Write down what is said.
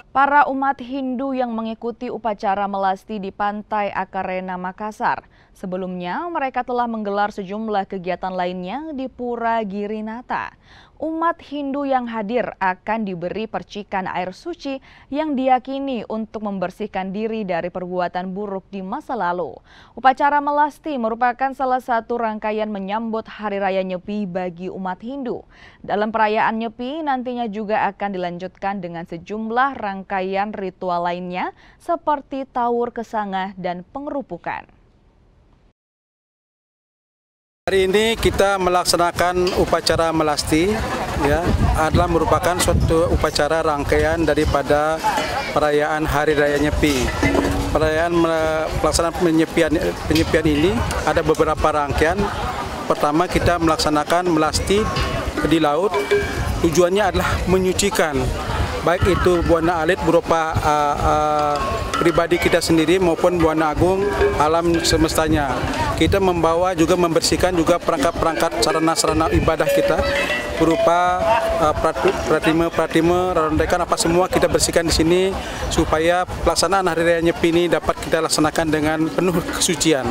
Para umat Hindu yang mengikuti upacara melasti di Pantai Akarena, Makassar. Sebelumnya, mereka telah menggelar sejumlah kegiatan lainnya di Pura Girinata. Umat Hindu yang hadir akan diberi percikan air suci yang diyakini untuk membersihkan diri dari perbuatan buruk di masa lalu. Upacara melasti merupakan salah satu rangkaian menyambut Hari Raya Nyepi bagi umat Hindu. Dalam perayaan Nyepi nantinya juga akan dilanjutkan dengan sejumlah rangkaian ritual lainnya seperti tawur kesanga dan pengerupukan. Hari ini kita melaksanakan upacara melasti, ya, adalah merupakan suatu upacara rangkaian daripada perayaan Hari Raya Nyepi. Perayaan pelaksanaan penyepian ini ada beberapa rangkaian. Pertama, kita melaksanakan melasti di laut. Tujuannya adalah menyucikan, baik itu buana alit berupa pribadi kita sendiri maupun buana agung alam semestanya. Kita membawa juga membersihkan juga perangkat-perangkat sarana-sarana ibadah kita berupa pratima, rondekan apa semua kita bersihkan di sini supaya pelaksanaan Hari Raya Nyepi ini dapat kita laksanakan dengan penuh kesucian.